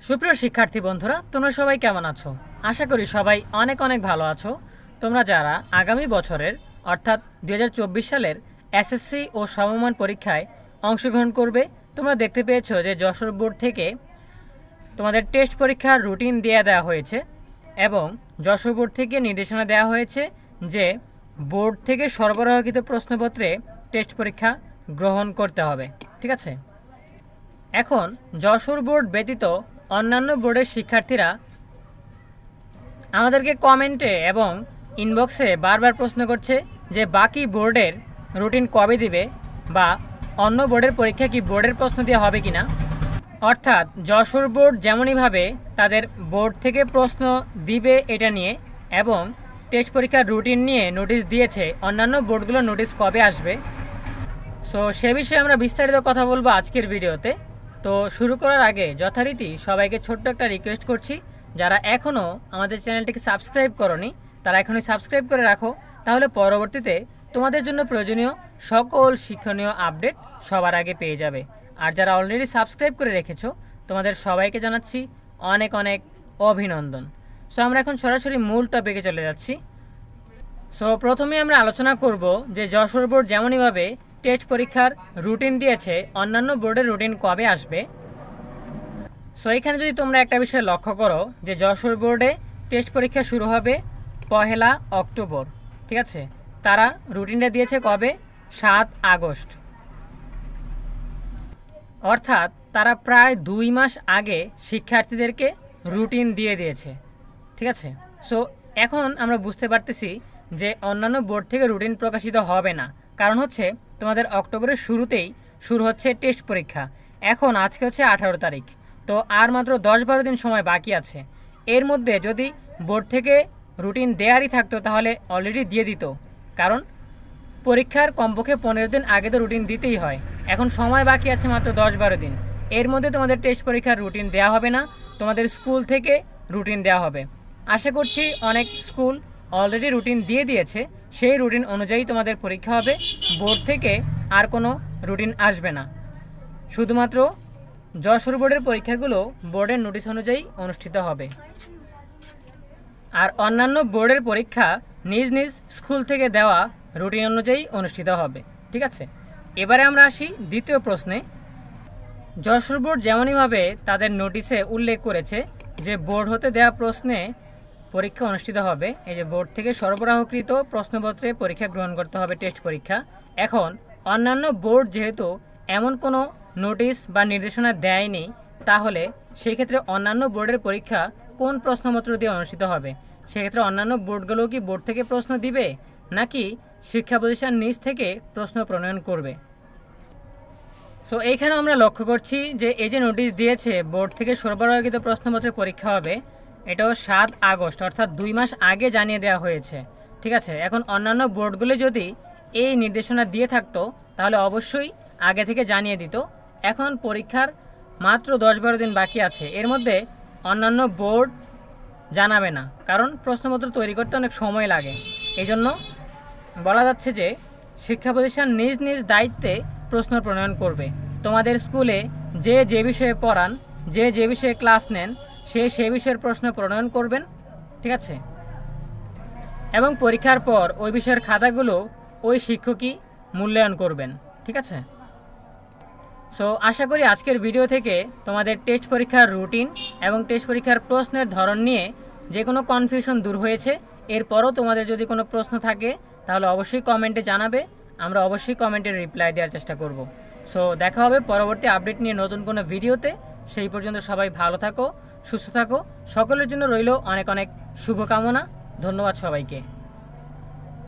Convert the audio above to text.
সুপ্রিয় শিক্ষার্থী বন্ধুরা, তোমরা সবাই কেমন আছো? আশা করি সবাই অনেক অনেক ভালো আছো। তোমরা যারা আগামী বছরের অর্থাৎ 2024 সালের এসএসসি ও সমমান পরীক্ষায় অংশগ্রহণ করবে, তোমরা দেখতে পেয়েছো যে যশোর বোর্ড থেকে তোমাদের টেস্ট পরীক্ষার রুটিন দিয়ে দেওয়া হয়েছে এবং যশোর বোর্ড থেকে নির্দেশনা দেওয়া হয়েছে যে বোর্ড থেকে সরবরাহকৃত প্রশ্নপত্রে টেস্ট পরীক্ষা গ্রহণ করতে হবে। ঠিক আছে, এখন যশোর বোর্ড ব্যতীত অন্যান্য বোর্ডের শিক্ষার্থীরা আমাদেরকে কমেন্টে এবং ইনবক্সে বারবার প্রশ্ন করছে যে বাকি বোর্ডের রুটিন কবে দিবে বা অন্য বোর্ডের পরীক্ষা কি বোর্ডের প্রশ্ন দিয়ে হবে কিনা। অর্থাৎ যশোর বোর্ড যেমনইভাবে তাদের বোর্ড থেকে প্রশ্ন দিবে এটা নিয়ে এবং টেস্ট পরীক্ষার রুটিন নিয়ে নোটিশ দিয়েছে, অন্যান্য বোর্ডগুলোর নোটিশ কবে আসবে সো সে বিষয়ে আমরা বিস্তারিত কথা বলবো আজকের ভিডিওতে। তো শুরু করার আগে যথারীতি সবাইকে ছোট্ট একটা রিকোয়েস্ট করছি, যারা এখনও আমাদের চ্যানেলটিকে সাবস্ক্রাইব করোনি তারা এখনই সাবস্ক্রাইব করে রাখো, তাহলে পরবর্তীতে তোমাদের জন্য প্রয়োজনীয় সকল শিক্ষণীয় আপডেট সবার আগে পেয়ে যাবে। আর যারা অলরেডি সাবস্ক্রাইব করে রেখেছো তোমাদের সবাইকে জানাচ্ছি অনেক অনেক অভিনন্দন। সো আমরা এখন সরাসরি মূল টপিকে চলে যাচ্ছি। সো প্রথমে আমরা আলোচনা করব যে যশোর বোর্ড যেমনইভাবে টেস্ট পরীক্ষার রুটিন দিয়েছে, অন্যান্য বোর্ডের রুটিন কবে আসবে। সো এখানে যদি তোমরা একটা বিষয় লক্ষ্য করো যে যশোর বোর্ডে টেস্ট পরীক্ষা শুরু হবে 1 অক্টোবর। ঠিক আছে, তারা রুটিনটা দিয়েছে কবে? 7 আগস্ট। অর্থাৎ তারা প্রায় 2 মাস আগে শিক্ষার্থীদেরকে রুটিন দিয়ে দিয়েছে। ঠিক আছে, সো এখন আমরা বুঝতে পারতেছি যে অন্যান্য বোর্ড থেকে রুটিন প্রকাশিত হবে না, কারণ হচ্ছে তোমাদের অক্টোবরের শুরুতেই শুরু হচ্ছে টেস্ট পরীক্ষা। এখন আজকে হচ্ছে 18 তারিখ, তো আর মাত্র 10-12 দিন সময় বাকি আছে। এর মধ্যে যদি বোর্ড থেকে রুটিন দেয়ারই থাকতো তাহলে অলরেডি দিয়ে দিত, কারণ পরীক্ষার কমপক্ষে 15 দিন আগে তো রুটিন দিতেই হয়। এখন সময় বাকি আছে মাত্র 10-12 দিন, এর মধ্যে তোমাদের টেস্ট পরীক্ষার রুটিন দেওয়া হবে না, তোমাদের স্কুল থেকে রুটিন দেওয়া হবে। আশা করছি অনেক স্কুল অলরেডি রুটিন দিয়ে দিয়েছে, সেই রুটিন অনুযায়ী তোমাদের পরীক্ষা হবে। বোর্ড থেকে আর কোনো রুটিন আসবে না, শুধুমাত্র যশোর বোর্ডের পরীক্ষাগুলো বোর্ডের নোটিশ অনুযায়ী অনুষ্ঠিত হবে। আর অন্যান্য বোর্ডের পরীক্ষা নিজ নিজ স্কুল থেকে দেওয়া রুটিন অনুযায়ী অনুষ্ঠিত হবে। ঠিক আছে, এবারে আমরা আসি দ্বিতীয় প্রশ্নে। যশোর বোর্ড যেমনইভাবে তাদের নোটিশে উল্লেখ করেছে যে বোর্ড হতে দেওয়া প্রশ্নে পরীক্ষা অনুষ্ঠিত হবে, এই যে বোর্ড থেকে সরবরাহকৃত প্রশ্নপত্রে পরীক্ষা গ্রহণ করতে হবে টেস্ট পরীক্ষা। এখন অন্যান্য বোর্ড যেহেতু এমন কোনো নোটিশ বা নির্দেশনা দেয়নি, তাহলে সেই ক্ষেত্রে অন্যান্য বোর্ডের পরীক্ষা কোন প্রশ্নপত্র দিয়ে অনুষ্ঠিত হবে? সেক্ষেত্রে অন্যান্য বোর্ডগুলো কি বোর্ড থেকে প্রশ্ন দিবে নাকি শিক্ষা প্রতিষ্ঠান নিজ থেকে প্রশ্ন প্রণয়ন করবে? সো এইখানে আমরা লক্ষ্য করছি যে এই যে নোটিশ দিয়েছে বোর্ড থেকে সরবরাহকৃত প্রশ্নপত্রের পরীক্ষা হবে, এটাও 7 আগস্ট, অর্থাৎ 2 মাস আগে জানিয়ে দেওয়া হয়েছে। ঠিক আছে, এখন অন্যান্য বোর্ডগুলো যদি এই নির্দেশনা দিয়ে থাকতো তাহলে অবশ্যই আগে থেকে জানিয়ে দিত। এখন পরীক্ষার মাত্র 10-12 দিন বাকি আছে, এর মধ্যে অন্যান্য বোর্ড জানাবে না, কারণ প্রশ্নপত্র তৈরি করতে অনেক সময় লাগে। এই জন্য বলা যাচ্ছে যে শিক্ষা প্রতিষ্ঠান নিজ নিজ দায়িত্বে প্রশ্ন প্রণয়ন করবে। তোমাদের স্কুলে যে যে বিষয়ে পড়ান, যে যে বিষয়ে ক্লাস নেন, সে বিষয়ের প্রশ্ন প্রণয়ন করবেন। ঠিক আছে, এবং পরীক্ষার পর ওই বিষয়ের খাতাগুলো ওই শিক্ষকই মূল্যায়ন করবেন। ঠিক আছে, সো আশা করি আজকের ভিডিও থেকে তোমাদের টেস্ট পরীক্ষার রুটিন এবং টেস্ট পরীক্ষার প্রশ্নের ধরন নিয়ে যে কোনো কনফিউশন দূর হয়েছে। এরপরও তোমাদের যদি কোনো প্রশ্ন থাকে তাহলে অবশ্যই কমেন্টে জানাবে, আমরা অবশ্যই কমেন্টে রিপ্লাই দেওয়ার চেষ্টা করব। সো দেখা হবে পরবর্তী আপডেট নিয়ে নতুন কোনো ভিডিওতে। সেই পর্যন্ত সবাই ভালো থাকো, সুস্থ থাকো, সকলের জন্য রইল অনেক অনেক শুভকামনা। ধন্যবাদ সবাইকে।